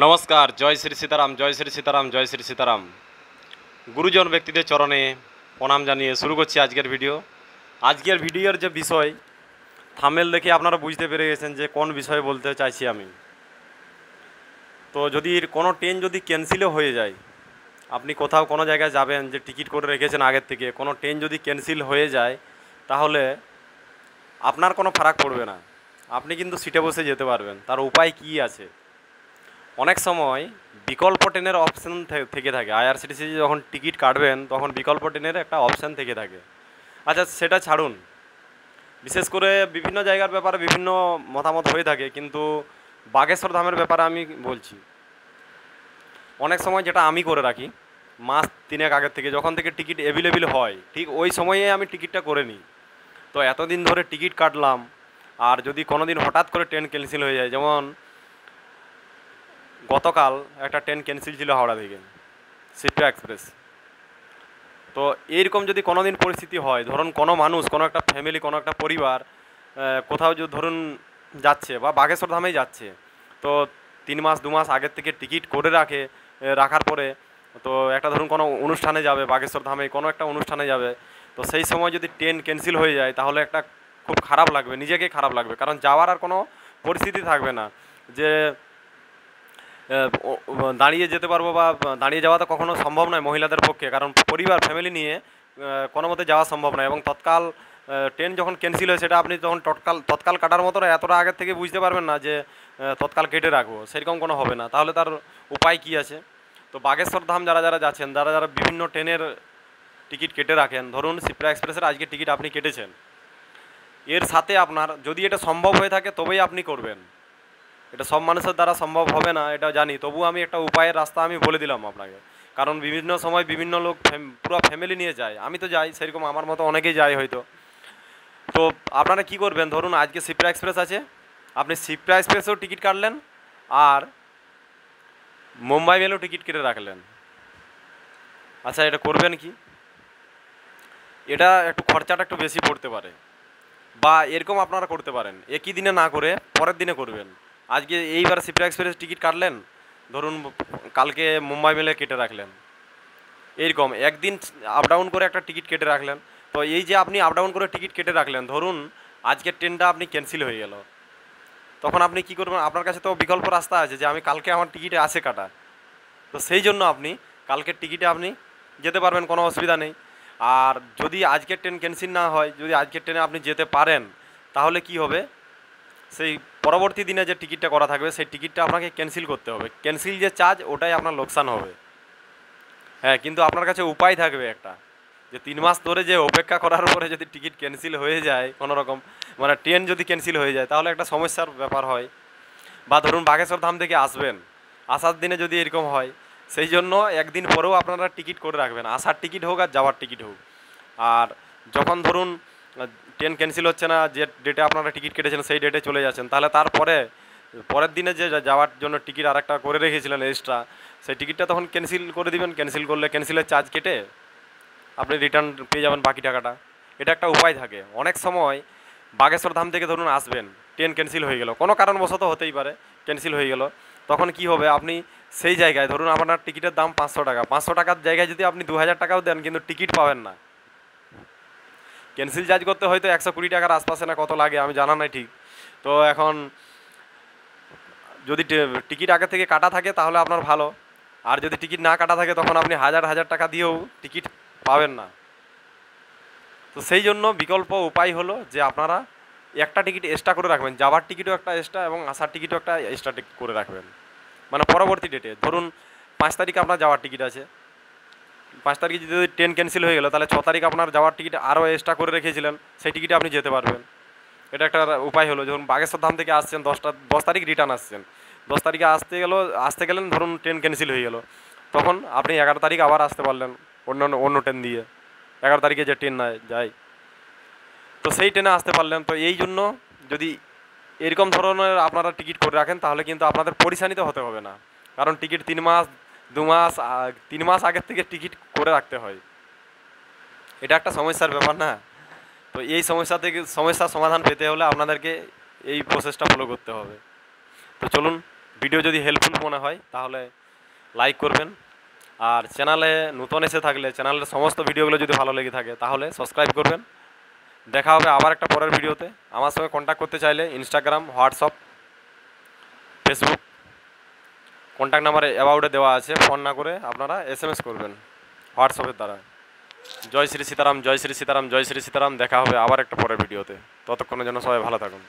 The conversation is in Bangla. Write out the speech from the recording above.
নমস্কার, জয় শ্রী সীতারাম, জয় শ্রী সীতারাম, জয় শ্রী সীতারাম। গুরুজন ব্যক্তিদের চরণে প্রণাম জানিয়ে শুরু করছি আজকের ভিডিও। আজকের ভিডিওর যে বিষয়, থাম্বনেল দেখে আপনারা বুঝতে পেরে গেছেন যে কোন বিষয়ে বলতে চাইছি আমি। তো যদি কোনো ট্রেন যদি ক্যান্সেলও হয়ে যায়, আপনি কোথাও কোনো জায়গায় যাবেন, যে টিকিট করে রেখেছেন আগের থেকে, কোনো ট্রেন যদি ক্যান্সেল হয়ে যায়, তাহলে আপনার কোনো ফারাক পড়বে না, আপনি কিন্তু সিটে বসে যেতে পারবেন। তার উপায় কী আছে? অনেক সময় বিকল্প ট্রেনের অপশান থেকে থাকে। আইআরসিটিসি যখন টিকিট কাটবেন তখন বিকল্প ট্রেনের একটা অপশান থেকে থাকে। আচ্ছা, সেটা ছাড়ুন, বিশেষ করে বিভিন্ন জায়গার ব্যাপারে বিভিন্ন মতামত হয়ে থাকে, কিন্তু বাগেশ্বর ধামের ব্যাপারে আমি বলছি। অনেক সময় যেটা আমি করে রাখি, মাস তিনেক আগের থেকে যখন থেকে টিকিট অ্যাভেলেবেল হয়, ঠিক ওই সময়ে আমি টিকিটটা করে নিই। তো এতদিন ধরে টিকিট কাটলাম, আর যদি কোনো দিন হঠাৎ করে ট্রেন ক্যান্সেল হয়ে যায়, যেমন গতকাল একটা ট্রেন ক্যান্সেল ছিল হাওড়া থেকে, শিপ্রা এক্সপ্রেস। তো এইরকম যদি কোনো দিন পরিস্থিতি হয়, ধরুন কোনো মানুষ, কোনো একটা ফ্যামিলি, কোনো একটা পরিবার কোথাও যদি ধরুন যাচ্ছে বা বাগেশ্বর ধামেই যাচ্ছে, তো 3 মাস 2 মাস আগের থেকে টিকিট করে রাখার পরে, তো একটা ধরুন কোনো অনুষ্ঠানে যাবে, বাগেশ্বর ধামে কোনো একটা অনুষ্ঠানে যাবে, তো সেই সময় যদি ট্রেন ক্যান্সেল হয়ে যায়, তাহলে একটা খুব খারাপ লাগবে, নিজেকে খারাপ লাগবে, কারণ যাওয়ার আর কোনো পরিস্থিতি থাকবে না যে দাঁড়িয়ে যেতে পারবো, বা দাঁড়িয়ে যাওয়া তো কখনো সম্ভব নয় মহিলাদের পক্ষে, কারণ পরিবার ফ্যামিলি নিয়ে কোনো মতে যাওয়া সম্ভব নয়। এবং তৎকাল ট্রেন যখন ক্যান্সেল হয়, সেটা আপনি তখন তৎকাল কাটার মতো এতটা আগের থেকে বুঝতে পারবেন না যে তৎকাল কেটে রাখবো, সেরকম কোনো হবে না। তাহলে তার উপায় কী আছে? তো বাগেশ্বর ধাম যারা যারা যাচ্ছেন, যারা বিভিন্ন ট্রেনের টিকিট কেটে রাখেন, ধরুন শিপ্রা এক্সপ্রেসের আজকে টিকিট আপনি কেটেছেন, এর সাথে আপনার যদি এটা সম্ভব হয়ে থাকে তবেই আপনি করবেন। এটা সব মানুষের দ্বারা সম্ভব হবে না, এটা জানি, তবু আমি একটা উপায়ের রাস্তা আমি বলে দিলাম আপনাকে। কারণ বিভিন্ন সময় বিভিন্ন লোক পুরো ফ্যামিলি নিয়ে যায়, আমি তো যাই, সেরকম আমার মতো অনেকেই যায় হয়তো। তো আপনারা কি করবেন, ধরুন আজকে শিপ্রা এক্সপ্রেস আছে, আপনি শিপ্রা এক্সপ্রেসেও টিকিট কাটলেন, আর মুম্বাই মেলেও টিকিট কেটে রাখলেন। আচ্ছা, এটা করবেন কি? এটা একটু খরচাটা একটু বেশি পড়তে পারে, বা এরকম আপনারা করতে পারেন, একই দিনে না করে পরের দিনে করবেন। আজকে এইবার শিপ্রা এক্সপ্রেস টিকিট কাটলেন, ধরুন কালকে মুম্বাই মেলে কেটে রাখলেন, এইরকম একদিন আপ ডাউন করে একটা টিকিট কেটে রাখলেন। তো এই যে আপনি আপ ডাউন করে টিকিট কেটে রাখলেন, ধরুন আজকের ট্রেনটা আপনি ক্যান্সেল হয়ে গেল, তখন আপনি কি করবেন? আপনার কাছে তো বিকল্প রাস্তা আছে যে আমি কালকে আমার টিকিটে আছে কাটা, তো সেই জন্য আপনি কালকের টিকিটে আপনি যেতে পারবেন, কোনো অসুবিধা নেই। আর যদি আজকের ট্রেন ক্যান্সেল না হয়, যদি আজকের ট্রেনে আপনি যেতে পারেন, তাহলে কি হবে, সেই পরবর্তী দিনে যে টিকিটটা করা থাকবে, সেই টিকিটটা আপনাকে ক্যান্সেল করতে হবে। ক্যান্সেল যে চার্জ, ওটাই আপনার লোকসান হবে। হ্যাঁ, কিন্তু আপনার কাছে উপায় থাকবে একটা, যে 3 মাস ধরে যে অপেক্ষা করার পরে যদি টিকিট ক্যান্সেল হয়ে যায় কোনো রকম, মানে ট্রেন যদি ক্যান্সেল হয়ে যায়, তাহলে একটা সমস্যার ব্যাপার হয়। বা ধরুন বাগেশ্বর ধাম থেকে আসবেন, আসার দিনে যদি এরকম হয়, সেই জন্য একদিন পরেও আপনারা টিকিট করে রাখবেন, আসার টিকিট হোক আর যাওয়ার টিকিট হোক। আর যখন ধরুন ট্রেন ক্যান্সেল হচ্ছে না, যে ডেটে আপনারা টিকিট কেটেছেন সেই ডেটে চলে যাচ্ছেন, তাহলে তারপরে পরের দিনে যে যাওয়ার জন্য টিকিট আর একটা করে রেখেছিলেন এক্সট্রা, সেই টিকিটটা তখন ক্যান্সেল করে দিবেন। ক্যান্সেল করলে ক্যান্সেলের চার্জ কেটে আপনি রিটার্ন পেয়ে যাবেন বাকি টাকাটা। এটা একটা উপায় থাকে। অনেক সময় বাগেশ্বর ধাম থেকে ধরুন আসবেন, ট্রেন ক্যান্সেল হয়ে গেল, কোনো কারণবশত হতেই পারে ক্যান্সেল হয়ে গেল, তখন কি হবে, আপনি সেই জায়গায় ধরুন আপনার টিকিটের দাম 500 টাকা, 500 টাকার জায়গায় যদি আপনি 2000 টাকাও দেন, কিন্তু টিকিট পাবেন না। ক্যান্সেল চার্জ করতে হয়তো 120 টাকার আশপাশে না কত লাগে, আমি জানা নাই ঠিক। তো এখন যদি টিকিট আগে থেকে কাটা থাকে তাহলে আপনার ভালো, আর যদি টিকিট না কাটা থাকে তখন আপনি হাজার হাজার টাকা দিয়েও টিকিট পাবেন না। তো সেই জন্য বিকল্প উপায় হলো যে আপনারা একটা টিকিট এক্সট্রা করে রাখবেন, যাওয়ার টিকিটও একটা এক্সট্রা এবং আসার টিকিটও একটা এক্সট্রা টিকিট করে রাখবেন। মানে পরবর্তী ডেটে ধরুন 5 তারিখে আপনার যাওয়ার টিকিট আছে, 5 তারিখে যদি ট্রেন ক্যান্সেল হয়ে গেল, তাহলে 6 তারিখ আপনার যাওয়ার টিকিট আরও এক্সট্রা করে রেখেছিলেন, সেই টিকিটে আপনি যেতে পারবেন। এটা একটা উপায় হলো। যখন বাগেশ্বর ধাম থেকে আসছেন 10 তারিখ রিটার্ন আসছেন, 10 তারিখে আসতে গেলেন, ধরুন ট্রেন ক্যান্সেল হয়ে গেল, তখন আপনি 11 তারিখ আবার আসতে পারলেন অন্য ট্রেন দিয়ে, 11 তারিখে যে ট্রেন না যায়, তো সেই ট্রেনে আসতে পারলেন। তো এই জন্য যদি এরকম ধরনের আপনারা টিকিট করে রাখেন, তাহলে কিন্তু আপনাদের পরেশানিতে হতে হবে না, কারণ টিকিট 3 মাস 2 মাস 3 মাস আগের থেকে টিকিট করে রাখতে হয়। এটা একটা সমস্যার ব্যাপার না? তো এই সমস্যার সমাধান পেতে হলে আপনাদেরকে এই প্রসেসটা ফলো করতে হবে। তো চলুন ভিডিও যদি হেল্পফুল মনে হয় তাহলে লাইক করবেন, আর চ্যানেলে নতুন এসে থাকলে চ্যানেলের সমস্ত ভিডিওগুলো যদি ভালো লেগে থাকে তাহলে সাবস্ক্রাইব করবেন। দেখা হবে আবার একটা পরের ভিডিওতে। আমার সঙ্গে কন্ট্যাক্ট করতে চাইলে ইনস্টাগ্রাম, হোয়াটসঅ্যাপ, ফেসবুক কন্ট্যাক্ট নাম্বারে অ্যাবাউটে দেওয়া আছে, ফোন না করে আপনারা SMS করবেন হোয়াটসঅ্যাপের দ্বারা। জয় শ্রী সীতারাম, জয় শ্রী সীতারাম, জয় শ্রী সীতারাম। দেখা হবে আবার একটা পরের ভিডিওতে। ততক্ষণের জন্য সবাই ভালো থাকুন।